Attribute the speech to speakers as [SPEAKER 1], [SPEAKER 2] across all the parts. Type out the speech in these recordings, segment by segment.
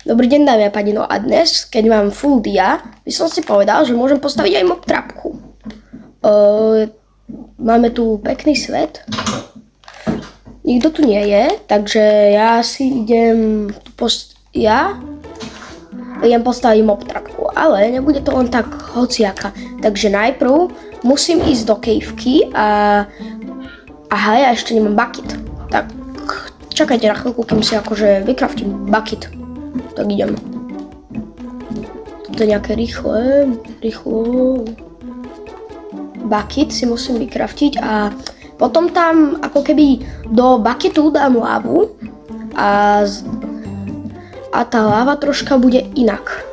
[SPEAKER 1] Dobrý deň, dámy a páni, no a dnes, keď mám full dia, by som si povedal, že môžem postaviť aj mob trapku. Máme tu pekný svet. Nikto tu nie je, takže ja si idem idem postaviť mob trapku, ale nebude to len tak hociaka. Takže najprv musím ísť do caveky a ja ešte nemám bucket. Tak čakajte na chvíľku, kým si akože vykraftím bucket. Tak idem. Toto je nejaké rýchlo. Bucket si musím vykraftiť a potom tam ako keby do bucketu dám lávu a tá láva troška bude inak.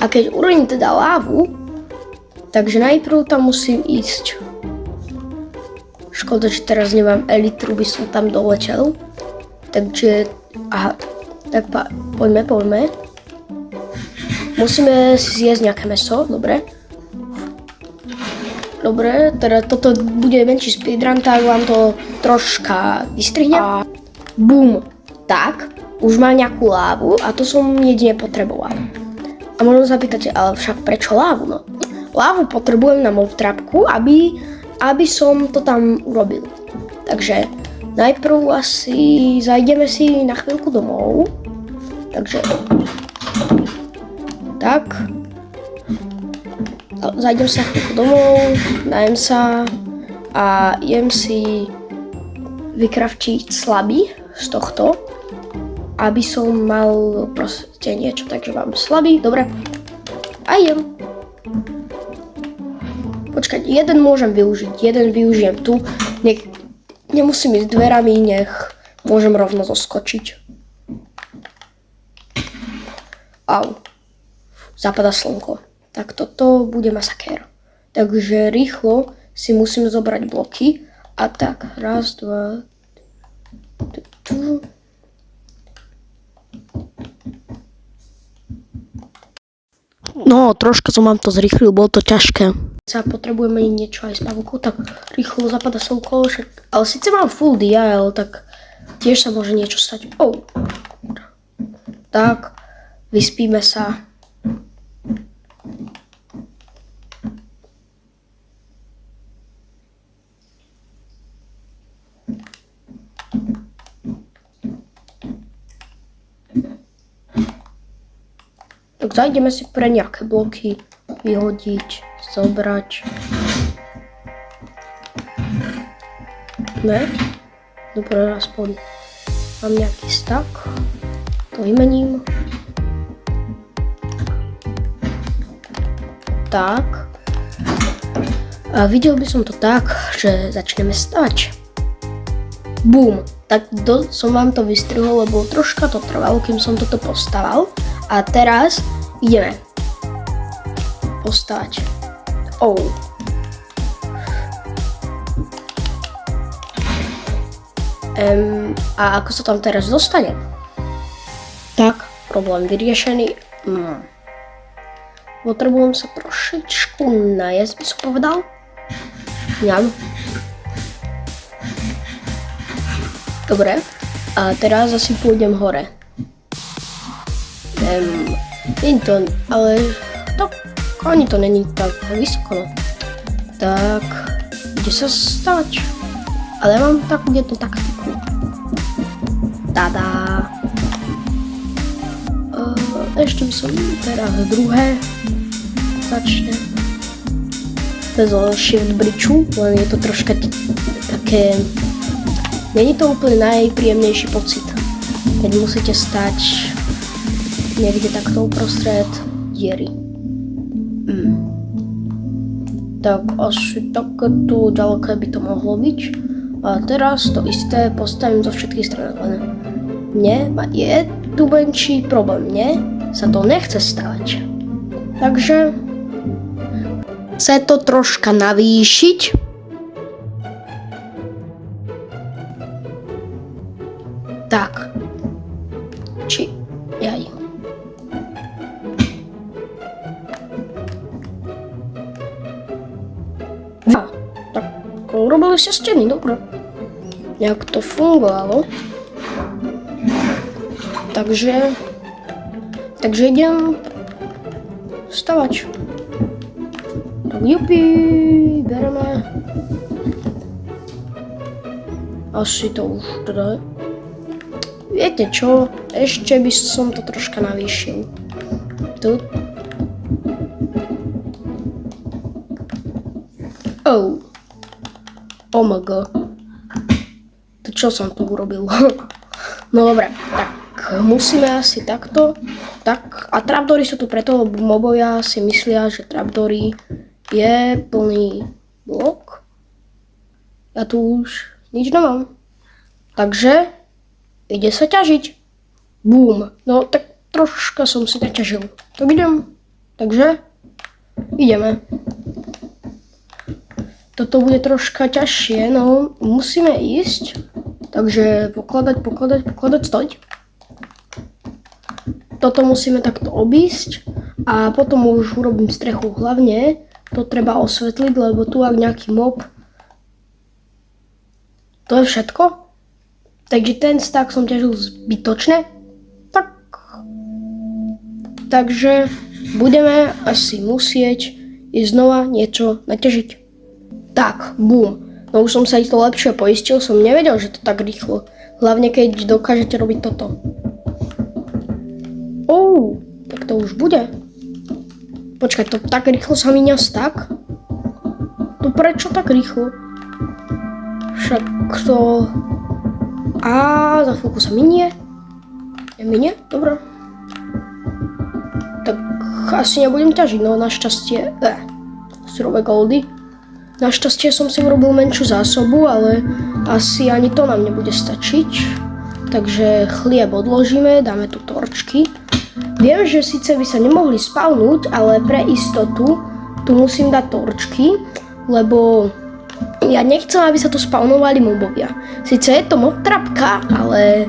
[SPEAKER 1] A keď urobím teda lávu, takže najprv tam musím ísť. Škoda, že teraz nemám elitru, by som tam doletel. Takže, tak poďme. Musíme si zjesť nejaké mäso, dobre. Dobre, teda toto bude menší speedrun, tak vám to troška vystrihnem. A bum, tak, už mám nejakú lávu a to som jedine potreboval. A možno zapýtate, ale však prečo lávu? No, lávu potrebujem na mob trapku, aby som to tam urobil. Takže najprv asi zajdeme si na chvíľku domov. Takže tak. Zajdem sa chvíľku domov, najem sa a idem si vykraftiť slaby z tohto, aby som mal proste niečo. Takže mám slaby, dobre. A idem. Počkať, jeden môžem využiť, jeden využijem tu. Nemusím ísť dverami, nech môžem rovno zoskočiť. Au. Zapadá slnko. Tak toto bude masakér. Takže rýchlo si musím zobrať bloky. A tak, raz, dva. No, troška som vám to zrýchlil, bolo to ťažké. Potrebujeme niečo aj z pavúkov, tak rýchlo zapadá slnko, ale síce mám full dia, ale tak tiež sa môže niečo stať. Tak, vyspíme sa. Tak zajdeme si pre nejaké bloky, vyhodiť, zobrať. Ne? Dobre, aspoň mám nejaký stack. To vymením. Tak. A videl by som to tak, že začneme stavať. Bum. Tak som vám to vystrihol, lebo troška to trvalo, kým som toto postaval. A teraz ideme postavať. A ako sa tam teraz dostane? Tak, problém vyriešený. Potrebujem sa trošičku najesť, by som povedal. Ňam. Dobre, a teraz asi pôjdem hore. Nie to, ale tak ani to není tak vysoko. Tak, ide sa stať. Ale mám takú jednu taktiku. Tada. Ešte by som teraz druhé začne. Bez shift bridgeu, len je to troška také. Není to úplne najpríjemnejší pocit, keď musíte stať niekde takto uprostred diery. Tak asi takéto ďaleké by to mohlo byť. A teraz to isté postavím zo všetkých strán. Mne je tu menší problém. Mne sa to nechce stavať. Takže chce to troška navýšiť. Tak. Tak urobili sa steny, dobre. Jak to fungovalo. takže idem stavať. Tak jupi, bereme. Asi to už teda. Viete čo? Ešte by som to troška navýšil. Tu. Oh. Oh my god. To čo som tu urobil? No dobre, tak musíme asi takto. Tak, a trapdory sú tu preto, lebo mobovia si myslia, že trapdory je plný blok. Ja tu už nič nemám. Takže ide sa ťažiť. Bum. No tak troška som si naťažil. Tak idem. Takže ideme. Toto bude troška ťažšie, no musíme ísť. Takže pokladať, stoť. Toto musíme takto obísť a potom už urobím strechu. Hlavne to treba osvetliť, lebo tu ak nejaký mob. To je všetko. Takže ten stack som ťažil zbytočne. Takže budeme asi musieť ísť znova niečo naťažiť. Tak, bum. No už som sa to lepšie poistil, som nevedel, že to tak rýchlo. Hlavne keď dokážete robiť toto. Tak to už bude. Počkaj, to tak rýchlo sa míňa stack? To prečo tak rýchlo? Však to... A za chvíľku sa minie. Neminie? Dobre. Tak asi nebudem ťažiť, no našťastie... Surové goldy. Našťastie som si urobil menšiu zásobu, ale asi ani to nám nebude stačiť. Takže chlieb odložíme, dáme tu torčky. Viem, že síce by sa nemohli spavnúť, ale pre istotu tu musím dať torčky, lebo ja nechcem, aby sa tu spavnovali mobovia. Sice je to mob trapka, ale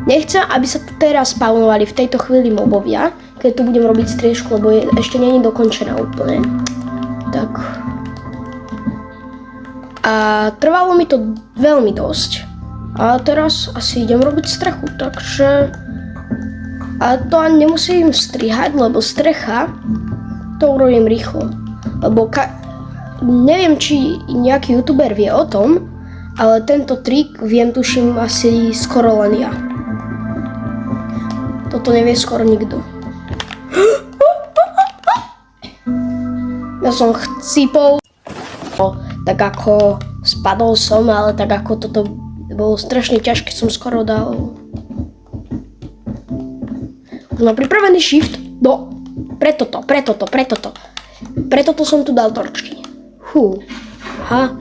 [SPEAKER 1] nechcem, aby sa tu teraz spavnovali v tejto chvíli mobovia, keď tu budem robiť striežku, lebo ešte nie je dokončená úplne. Tak. A trvalo mi to veľmi dosť. A teraz asi idem robiť strechu, takže... A to ani nemusím strihať, lebo strecha to urobím rýchlo. Lebo neviem, či nejaký youtuber vie o tom, ale tento trik viem, tuším, asi skoro len ja. Toto nevie skoro nikto. Ja som chcípol. Tak ako spadol som, ale tak ako toto bolo strašne ťažké, som skoro dal. Už mám pripravený shift. No, preto som tu dal torčky. Ha.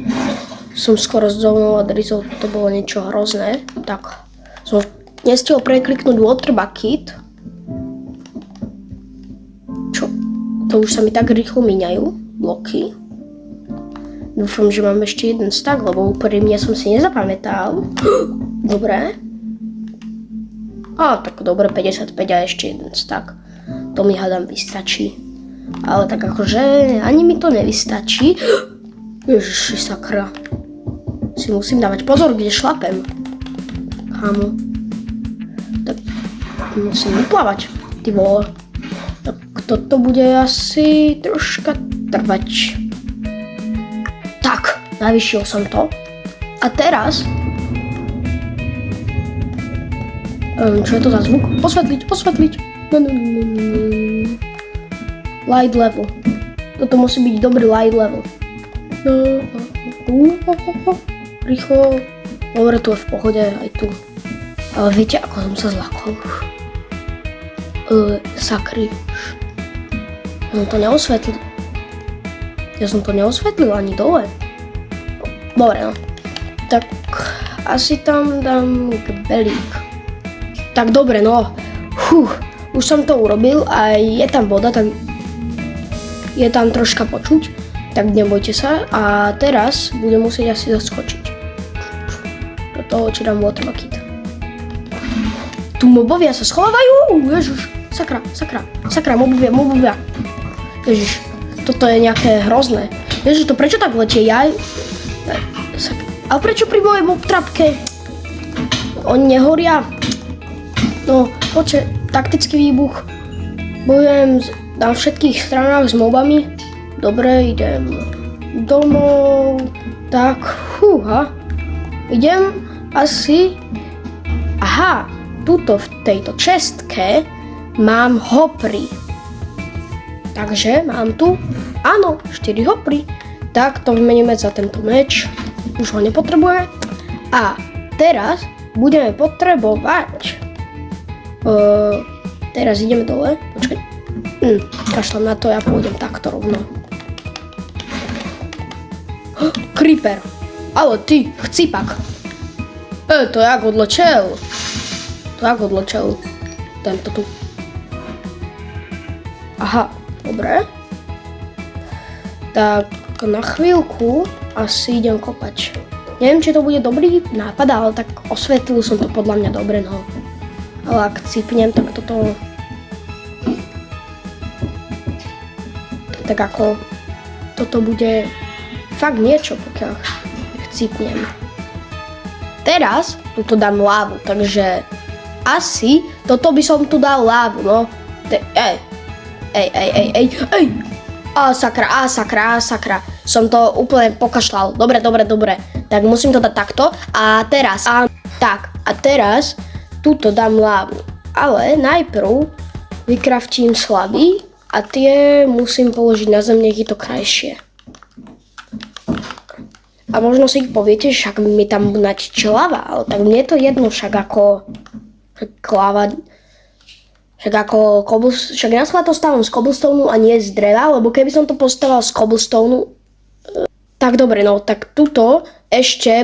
[SPEAKER 1] Som skoro zrovnal adrizol, to bolo niečo hrozné. Tak, som nestihol prekliknúť water bucket. Čo? To už sa mi tak rýchlo míňajú bloky. Dúfam, že mám ešte jeden stack, lebo úprimne som si nezapamätal. Dobre. Tak dobre, 55 a ešte jeden stack. To mi hádam vystačí. Ale tak akože ani mi to nevystačí. Ježiši sakra. Si musím dávať pozor, kde šlapem. Kámo. Tak musím vyplávať. Ty vole. Tak toto bude asi troška trvať. Tak, navýšil som to. A teraz... čo je to za zvuk? Osvetliť. Light level. Toto musí byť dobrý light level. Rýchlo. Dobre, tu je v pohode, aj tu. Ale viete, ako som sa zlakol? Sakry. Ja som to neosvetlil ani dole. Dobre, no. Tak asi tam dám kbelík. Tak dobre, no. Už som to urobil a je tam voda, tak je tam troška počuť. Tak nebojte sa. A teraz budem musieť asi zaskočiť. Do toho, či dám water bucket. Tu mobovia sa schovávajú. Ježiš, sakra, mobovia. Ježiš, toto je nejaké hrozné. Ježiš, to prečo tak letie? Ale prečo pri mojej mob trapke? Oni nehoria. No, Poďte, taktický výbuch. Bojujem na všetkých stranách s mobami. Dobre, idem domov. Tak, fúha. Idem asi... Aha, tuto v tejto čestke mám hopry. Takže mám tu, áno, 4 hopry. Tak to vymeníme za tento meč. Už ho nepotrebujeme. A teraz budeme potrebovať... teraz ideme dole. Počkaj. Kašľam na to, ja pôjdem takto rovno. Creeper. Ale ty, chcípak. To jak odlečel. Tento tu. Aha, dobre. Tak na chvíľku asi idem kopať. Neviem, či to bude dobrý nápad, ale tak osvetlil som to podľa mňa dobre, no. Ale ak cípnem, tak toto... Tak ako... Toto bude fakt niečo, pokiaľ chcípnem. Teraz tuto dám lávu, takže... Asi toto by som tu dal lávu, no. Ej. Á, sakra. Som to úplne pokašľal. Dobre. Tak musím to dať takto. A teraz, tuto dám lávu. Ale najprv vykraftím slady a tie musím položiť na zem, nech je to krajšie. A možno si poviete, však mi tam nateče lava, ale tak mne to jedno, však ako láva, však na to stávam z cobblestone a nie z dreva, lebo keby som to postavil z cobblestone, tak dobre, no tak tuto ešte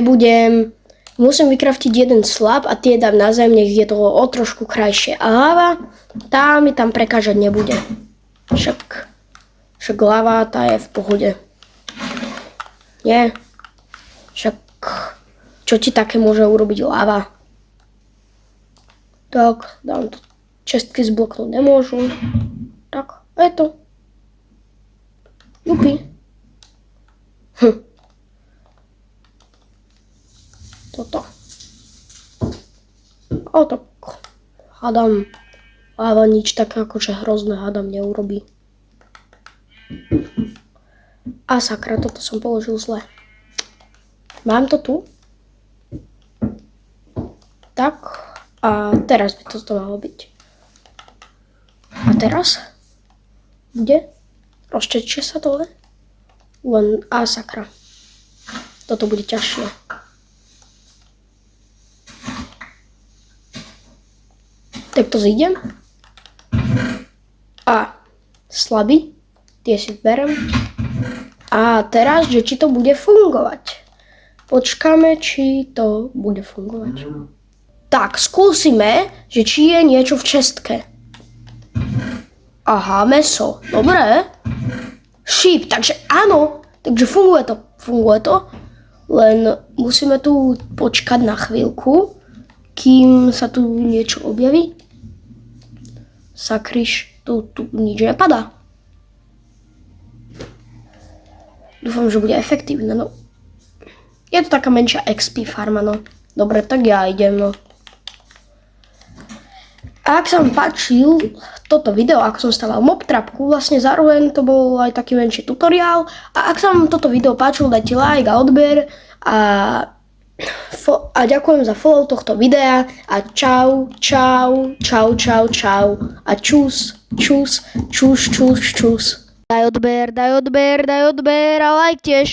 [SPEAKER 1] musím vykraftiť jeden slab a tie dám na zem, nech je to o trošku krajšie. A láva, tá mi tam prekážať nebude. Však láva, tá je v pohode. Nie? Však čo ti také môže urobiť láva? Tak, dám to. Čestky zbloknúť nemôžu. Tak, a je to. Jupi. Toto. O tak. Hádam. Láva nič také akože hrozné hádam neurobí. A sakra, toto som položil zle. Mám to tu. Tak. A teraz by to malo byť. A teraz bude? Rozčečie sa dole? Len sakra. Toto bude ťažšie. Tak to zídem. A slady. Tie si berem. A teraz, že či to bude fungovať. Počkáme, či to bude fungovať. Tak, skúsime, že či je niečo v čestke. Aha, mäso. Dobre. Šíp, takže áno. Takže funguje to. Len musíme tu počkať na chvíľku, kým sa tu niečo objaví. Sakryš, tu nič nepadá. Dúfam, že bude efektívne, no. Je to taká menšia XP farma, no. Dobre, tak ja idem, no. A ak sa vám páčil toto video, ako som staval mob trapku, vlastne zároveň to bol aj taký menší tutoriál. A ak sa vám toto video páčilo, dajte like a odber a ďakujem za follow tohto videa a čau a čus. Daj odber a like tiež.